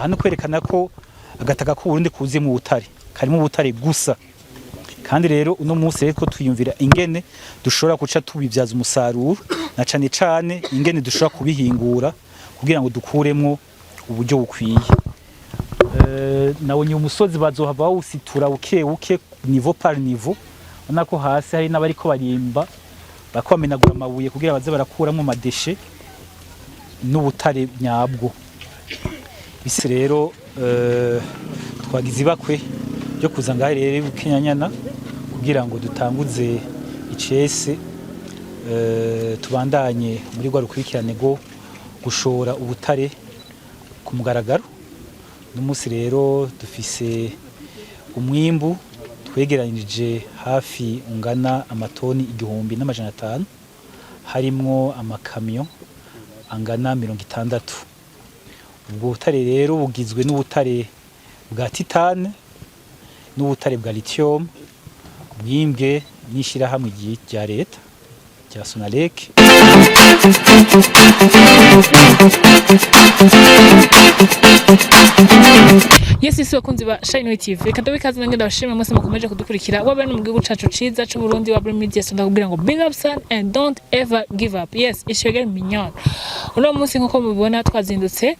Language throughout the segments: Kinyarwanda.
aha no kwerekana ko agataka ko Burundi kuze mu butare karimo ubutare gusa kandi rero uno munsi rero ko twiyumvira ingene dushobora guca tubivyaza umusaruro na cane cane ingene dushobora kubihingura kugira ngo dukuremwo uburyo bukwiye nabonye umusozi bazohava bawusitura buke niveau par niveau nako hasi hari n'abariko barimba bakwamenagura amabuye kugira baze barakuramo madeshe n'ubutare nyabwo bisi rero twagize ibakwe byo kuza ngahe rero Kenyanyana kugira ngo dutanguze icese tubandanye muri gwa rukurikirane go gushora ubutare ku mugaragaro n'umunsi rero dufise umwimbu twegeranije hafi ungana amatoni 1500 harimwo amakamyo angana 60 ubwo butare rero bugizwe n'ubutare bwa titane n'ubutare bwa lithium bwimbwe n'ishirahamwe rya leta rya Sonarek Yesi bakunzi ba Shine TV reka ndabikaze nange ndabashimira mwese mukomeje kudukurikira wabe no mu gihugu cacu ciza cyo Burundi wa Media so ndakubwira ngo big up son and don't ever give up. Yes, ishegere mignon. Uno munsi nkuko mubibona twazindutse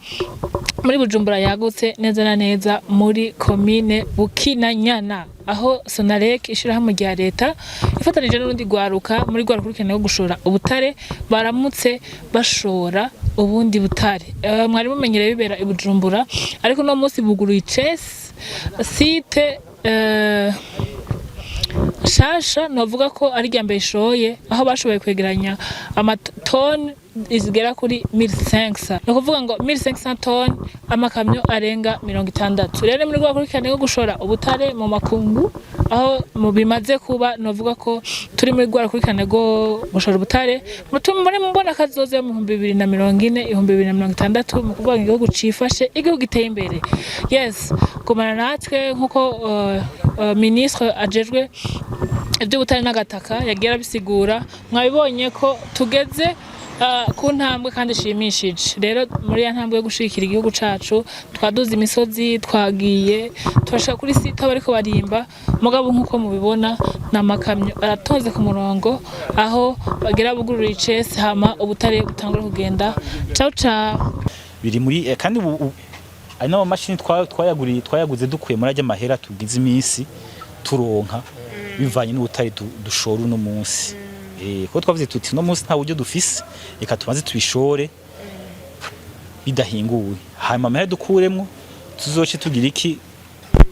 muri Bujumbura yagutse neza na neza muri commune Bukinanyana aho Sonarek ishirahamwe rya leta ifatanije n'urundi gwaruka muri gwarukurikirane go gushora ubutare baramutse bashora ubundi butare mwari mumenyereye bibera i Bujumbura ariko no munsi buguruye icese site shasha novuga ko ari ryambere ishoye aho bashoboye kwegeranya amatoni izigera kuri 1500 no kuvuga ngo 1500 ton amakamyo arenga 60 rero muri gwakurikirane go gushora ubutare mu makungu aho mu bimaze kuba novuga ko turi muri gwakurikirane go gushora ubutare mutumure mbona kazoze mu 2040 2060 mu kuvuga ngo gucifashe igihugu giteye imbere. Yes, kumana natwe nkuko ministre ajejwe ibyo butare n'agataka yagira bisigura mwabibonye ko tugeze ku ntambwe kandi shimishije rero muri ya ntambwe yo gushikira igihugu cacu twaduze imisozi twagiye twashaka kuri site bariko barimba mugabo nkuko mubibona namakamyo aratonze ku murongo aho bagira bugurura icese hama ubutare butangura kugenda ciao ciao biri muri kandi ari no machine twayaguze dukuye muri ajya mahera tugize iminsi turonka bivanye n'ubutare dushora uno munsi ko twavuze tuti no munsi nta buryo dufise reka tubanze tubishore bidahinguwe hanyuma amahera dukuremwo tuzoce tugira iki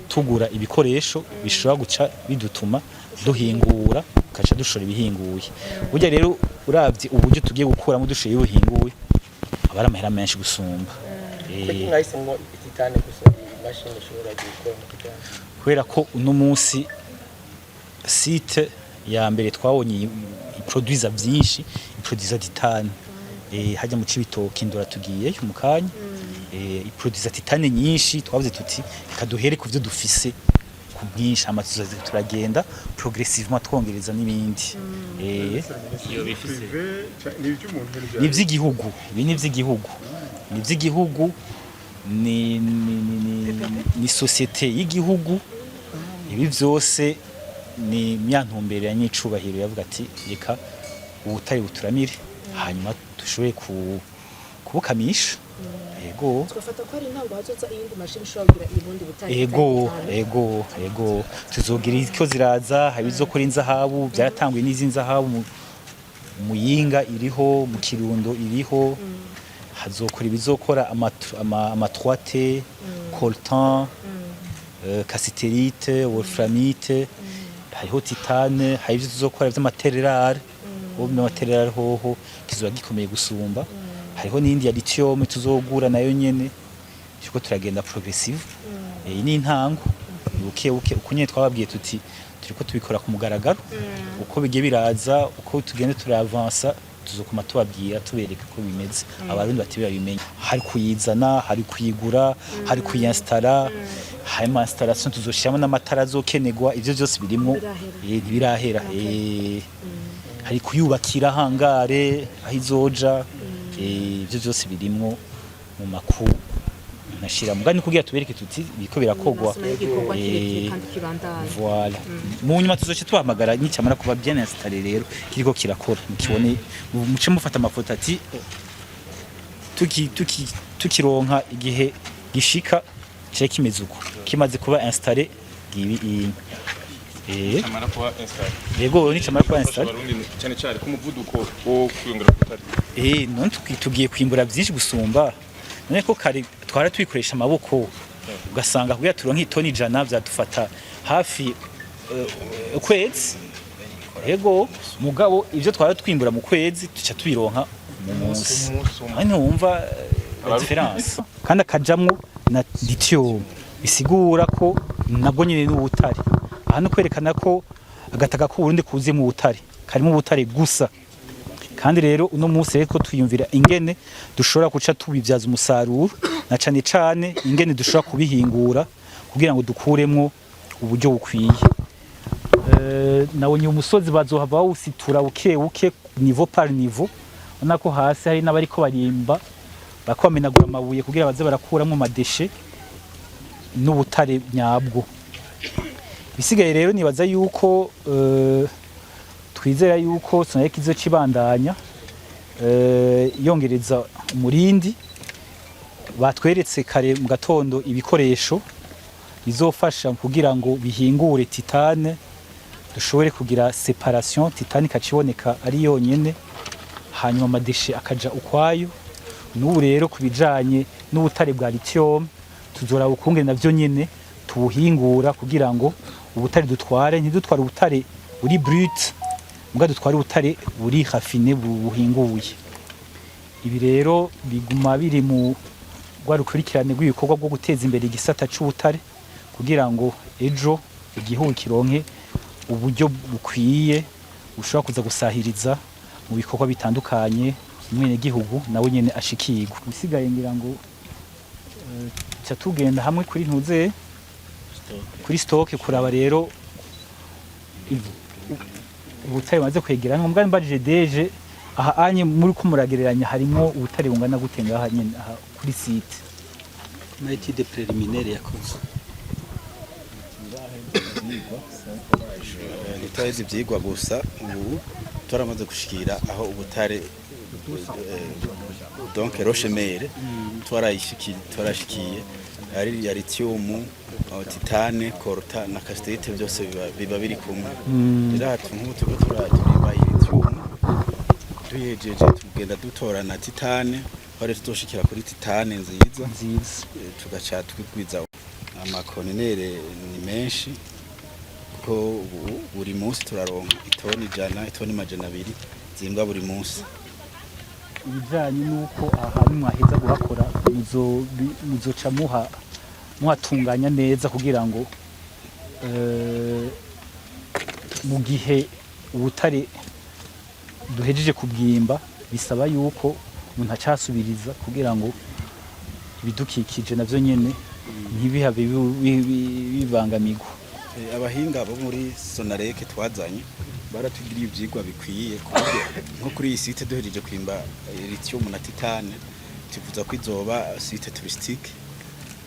tugura ibikoresho bishobora guca bidutuma duhingura kaca dushora ibihinguye burya rero uravye uburyo tugiye gukuramo dushoye ibihinguye abara amahera menshi gusumba mwahisemwo ititane gusa imashini ishobora gukora mu kijana kubera ko uno munsi site ya mbere twabonye iproduiza byinshi iproduiza titane hajya mu cibitoki ndora tugiye mu kanya iproduiza titane nyinshi twavuze tuti kaduhere ku byo dufise ku bwinshi amatuza turagenda progressivement twongereza n'ibindi iyo bifise ni by'igihugu ni by'igihugu ni societe y'igihugu ibi byose ni myantumbere ya nyicubahiro yavuga ati reka ubutari buturamire hanyuma dushoboye kubukamisha ego twafata ko ari ntango hazoza iyindi mashini ishobora ibundi butari ego tuzogira icyo ziraza habizokora inzahabu byaratangwe n'izinzahabu muyinga iriho mu Kirundo iriho hazokora ibizokora amatroite coltan cassiterite wolframite hariho titane hari ibyo tuzokora by'amatererare n'amatererare hoho kizoba gikomeye gusumba hariho n'indi ya lithium tuzogura nayo nyene cyo turagenda progressive ni intango buke ukunye twababwiye tuti turiko tubikora ku mugaragaro uko bigiye biraza uko tugende turavansa tuzokoma tubabwira tubereka ko bimeze abarundi batibira bimenye hari kuyizana hari kuyigura hari kuyinstalla hari ma installation tuzoshiramo n'amatara azokenegwa ivyo byose birimo ntibirahera hari kuyubakira hangare aho izoja ivyo byose birimo mu makuru nashira mugani kugira tubereke tuti biko birakogwa voilà mu nyuma tuzoce tuhamagara nicamara kuba bien installé rero kiriko kirakora mukibone muce mufata amafoto ati tukironka igihe gishika cye kimeze uko kimaze kuba installé gibi Amara kuba install. Yego nicamara kuba install. Cyane cyane ku muvuduko wo kwiyongera kutari. None tugiye kwimbura byinshi gusumba. None ko kare twara twikoresha amaboko ugasanga kugira turonka itoni 100 byadufata hafi ukwezi. Yego mugabo ivyo twara twimbura mu kwezi tuca tubironka mu munsi. Hano wumva difference. Kandi akajamwo na lithium bisigura ko nabwo nyine n'ubutare. Hano kwerekana ko agataka ko Burundi kuzi mu butare karimo ubutare gusa kandi rero uno munsi reko twiyumvira ingene dushobora guca tubivyaza umusaruro na cane cane ingene dushobora kubihingura kugira ngo dukuremwo uburyo bukwiye nawe umusozi bazohava bawusitura buke niveau par niveau onako hasi hari n'abariko barimba bakomenagura amabuye kugira baze barakuramo madeshe n'ubutare nyabwo bisigaye rero nibaza yuko twizera yuko sonarek izo cibandanya yongereza umurindi batweretse kare mu gatondo ibikoresho bizofasha kugira ngo bihingure titane dushobore kugira separation titane kaciboneka ari yonyene hanyuma amadeshe akaja ukwayo n'ubu rero kubijanye n'ubutare bwa lithium tuzora bukungene navyo nyene tubuhingura kugira ngo ubutare dutware ntidutware ubutare buri brut mbwa dutware ubutare buri raffiné buhinguye ibi rero biguma biri mu rwarukurikirane rw'ibikorwa bwo guteza imbere igisata c'ubutare kugira ngo ejo igihugu kironke uburyo bukwiye ushobora kuza gusahiriza mu bikorwa bitandukanye mwene gihugu nawe nyene ashikirwa bisigaye ngira ngo cha tugenda hamwe kuri ntuze kuri stock kuraba rero ubutare maze kwegerana mbwa mbajije deje aha anye muri kumuragereranya harimo ubutare bungana gutenga aha nyene aha kuri site na étude préliminaire yakoze nitwaze ivyigwa gusa ubu turamaze gushikira aho ubutare donc rochemere twarashikiye ari ya lithium titane colta na cassiterite byose biba biri kumwe rero hatu nk'ubu turaba lithium tuyejeje tugenda dutorana titane bare tutoshikira kuri titane nziza tugaca twigwiza amakonenere ni menshi ko buri munsi turaronka itoni 100 itoni 200 zimbwa buri munsi ibijanye nuko ahantu mwaheza guhakora muzoca muhatunganya neza kugira ngo mu gihe ubutare duhejeje kubwimba bisaba yuko umuntu acasubiriza kugira ngo ibidukikije navyo nyene ntibihabe bibangamirwa abahinga bo muri Sonarek twazanye baratugira ivyigwa bikwiye nko kuri iyi site duhereje kwimba lithium na titane tuvuza ko izoba site touristique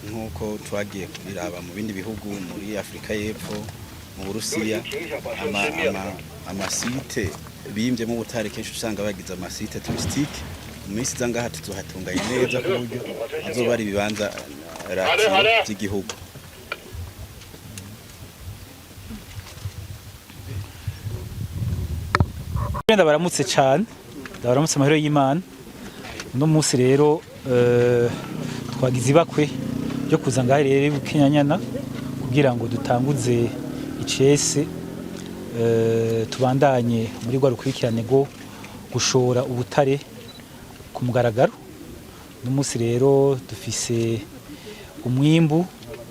nkuko twagiye kubiraba mu bindi bihugu muri Afrika y'Epfo mu Burusiya ama site bimvye mu butare kenshi usanga bagize ama site touristique mu minsi zangaha tuzohatunganya neza ku buryo azoba ari bibanza ratiro by'igihugu ndabaramutse cyane ndabaramutse amahoro y'Imana no munsi rero twagize ibakwe byo kuza ngahe rero Bukenyanyana kugira ngo dutanguze icese tubandanye muri gwa rukurikirane go gushora ubutare ku mugaragaro no munsi rero dufise umwimbu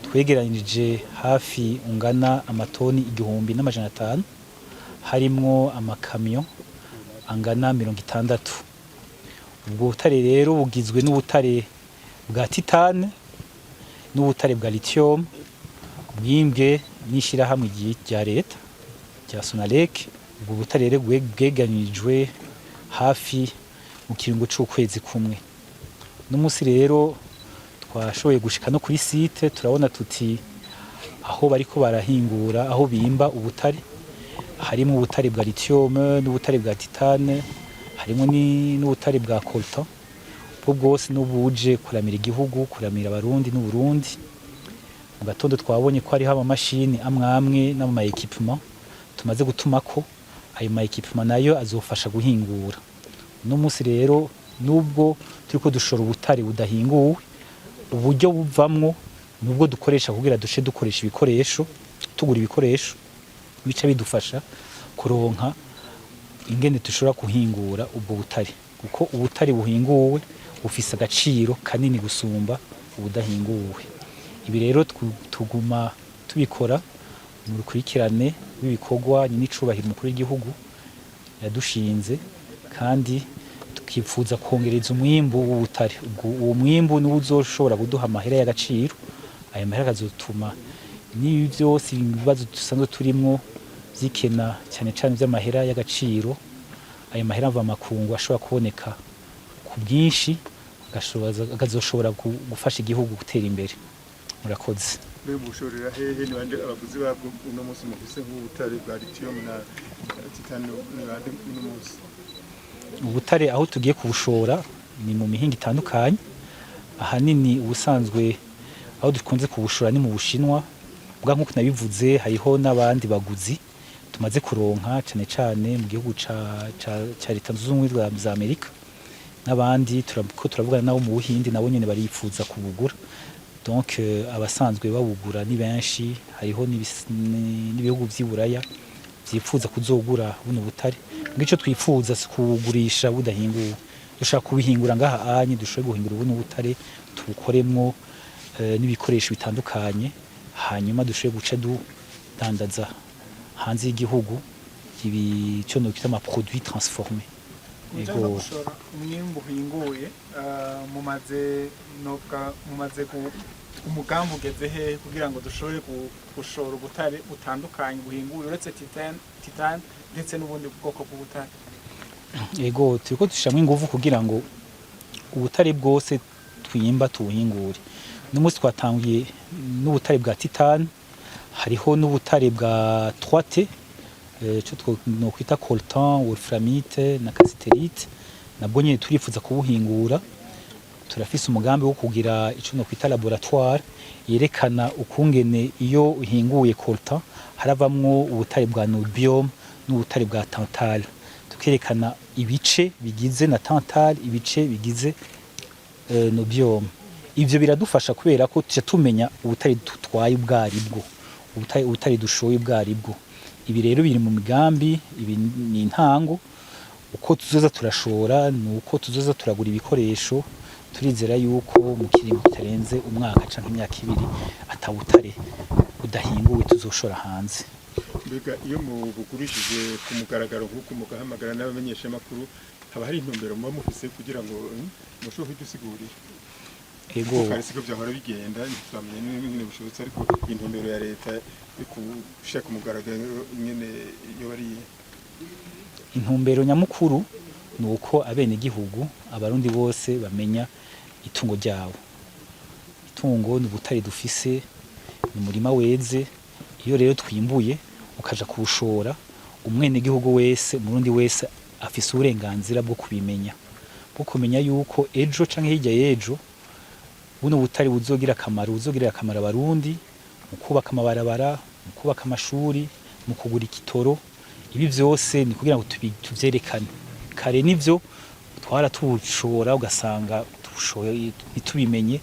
twegeranije hafi ungana amatoni 1500 harimwo amakamyo angana 60 ubwo butare rero bugizwe n'ubutare bwa titane n'ubutare bwa lithium bwimbwe nishira hamwe rya leta rya Sonarek ubwo butare rero bweganijwe hafi mu kiringo c'ukwezi kumwe no munsi rero twashoboye gushika no kuri site turabona tuti aho bariko barahingura aho bimba ubutare harimo ubutare bwa lithium n'ubutare bwa titane harimo n'ubutare bwa coltan bwo bwose n'ubuje kuramira igihugu kuramira abarundi n'uburundi mu gatondo twabonye ko hari haba mashini amwe n'ama equipment tumaze gutumako ayo ma equipment nayo azofasha guhingura no musi rero nubwo turiko dushora ubutare budahinguwe uburyo buvamwo nubwo dukoresha kugira dushe dukoresha ibikoresho tugura ibikoresho bica bidufasha kuronka ingene dushobora kuhingura ubwo butare kuko ubutare buhinguwe bufise agaciro kanini gusumba ubudahinguwe ibi rero tuguma tubikora mu rukurikirane w'ibikorwa n'icubahiro mukuru w'igihugu yadushinze kandi tukifuza kongereza umwimbu w'ubutare uwo mwimbu niwo uzoshobora kuduha amahera y'agaciro ayo mahera akazotuma n'ibi byose ibibazo dusanzwe turimwo vyikena cyane cyane vy'amahera y'agaciro ayo mahera ava makungu ashobora kuboneka ku bwinshi agazoshobora gufasha igihugu gutera imbere murakoze mbe mushorera hehe ni bande abaguzi babwo uno munsi mufise nk'ubutare bwa lithium na titane ni bande uno munsi ubutare aho tugiye kubushora ni mu mihinga itandukanye ahanini ubusanzwe aho dukunze kubushora ni mu Bushinwa bwa nkuko nabivuze hariho n'abandi baguzi tumaze kuronka cyane cyane mu gihugu ca Leta Zunze Ubumwe za Amerika n'abandi turavugana nabo mu Buhindi nabo nyene barifuza kubugura donc abasanzwe babugura ni benshi hariho n'ibihugu vy'Iburaya vyifuza kuzogura buno butare ngico twifuza kugurisha budahinguwe dushaka kubihingura ngaha anye dushoboye guhingura buno butare tubukoremwo n'ibikoresho bitandukanye hanyuma dushoboye guca dudandaza hanze y'igihugu ibi cyo no kita ama produits transformés ego umwimbu uhinguye mumaze umugambi ugeze he kugira ngo dushobore gushora ubutare butandukanye buhinguye uretse titane ndetse n'ubundi bwoko bw'ubutare ego turiko dushamwe ingufu kugira ngo ubutare bwose twimba tubuhingure n'umunsi twatangiye n'ubutare bwa titane hariho n'ubutare bwa 3T cyo no kwita coltan wolframite na cassiterite nabwo nyine turifuza kubuhingura turafise umugambi wo kugira ico no kwita laboratoire yerekana ukungene iyo uhinguye coltan haravamwo ubutare bwa niobium n'ubutare bwa tantal tukerekana ibice bigize na tantal ibice bigize niobium ivyo biradufasha kubera ko tuca tumenya ubutare tutwaye ubwaribwo ubutare dushoye ubwaribwo ibi rero biri mu migambi ibi ni intango uko tuzoza turashora nuko tuzoza turagura ibikoresho turizera yuko mu kiringo kitarenze umwaka canke imyaka ibiri atabutare budahinguwe tuzoshora hanze mbega iyo mubugurishije ku mugaragaro nk'uko mugahamagara n'abamenyesha makuru haba hari intumbero muba mufise kugira ngo mushobore kudusigurira ego karisigo byahora bigenda ntitwamenye n'ibintu bishobotse ariko intumbero ya leta kushaka umugaragaro nyene yo bari intumbero nyamukuru nuko abene gihugu abarundi bose bamenya itungo ryawo itungo ni ubutare dufise ni umurima weze iyo rero twimbuye ukaja kubushora umwene gihugu wese umurundi wese afise uburenganzira bwo kubimenya bwo kumenya yuko ejo canke hirya y'ejo buno butare buzogirira akamaro abarundi mu kubaka amabarabara mu kubaka amashuri mu kugura ikitoro ibi vyose ni kugira ngo tuvyerekane kare nivyo twara tubushora ugasanga tubushoye ntitubimenye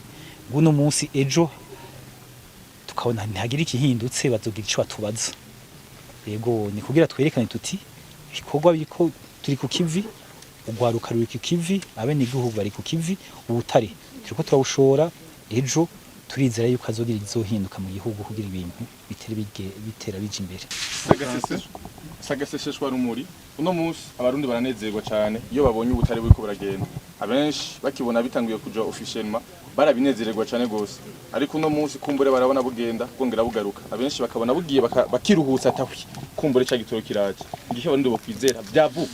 buno munsi ejo tukabona ntihagira ikihindutse bazogira ico batubaza yego ni kugira twerekane tuti ibikorwa biriko turi ku kivi ugwaruka ruri ku kivi abene igihugu bari ku kivi ubutare turiko turabushora ejo turizera yuko azogira izohinduka mu gihugu kugira ibintu bitera bije imbere sagaseseshwa rumuri uno munsi abarundi baranezerwa cyane iyo babonye ubutare buriko buragenda abenshi bakibona bitanguye kuja officiellement barabinezererwa cyane gose ariko uno munsi kumbure barabona bugenda bwongera bugaruka abenshi bakabona bugiye bakiruhutsa atahwi kumbure cya gitoro kiraje igihe abarundi bokwizera byavu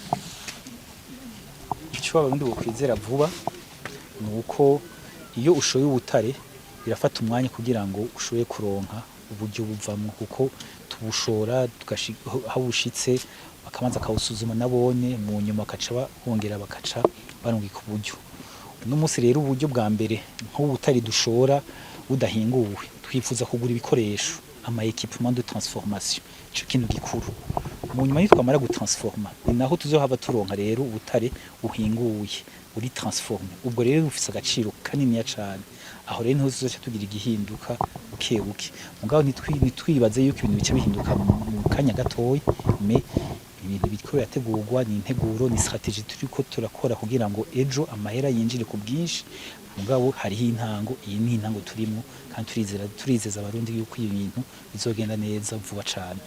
icyo abarundi bokwizera vuba nuko iyo ushoye ubutare birafata umwanya kugira ngo ushoye kuronka uburyo buvamwo kuko tubushora aho bushitse bakabanza akawusuzuma nabone mu nyuma bakaca bongera bakaca barungika uburyo. Uno munsi rero uburyo bwa mbere nk'ubutare dushora budahinguwe twifuza kugura ibikoresho ama equipement de transformation ico kintu gikuru. Mu nyuma y'itwamara gutransforma ni naho tuzohava turonka rero ubutare buhinguye uri transforme. Ubwo rero bufise agaciro kanini cyane. Aho rero niho tuzoca tugira igihinduka buke buke. Mugabo ntitwibaze yuko ibintu bice bihinduka mu kanya gatoya me ibintu bikora yategurwa ni integuro ni strategie turiko turakora kugira ngo ejo amahera yinjire ku bwinshi. Mugabo hariho intango, iyi ni intango turimo kandi turizeza abarundi yuko ibintu bizogenda neza vuba cyane.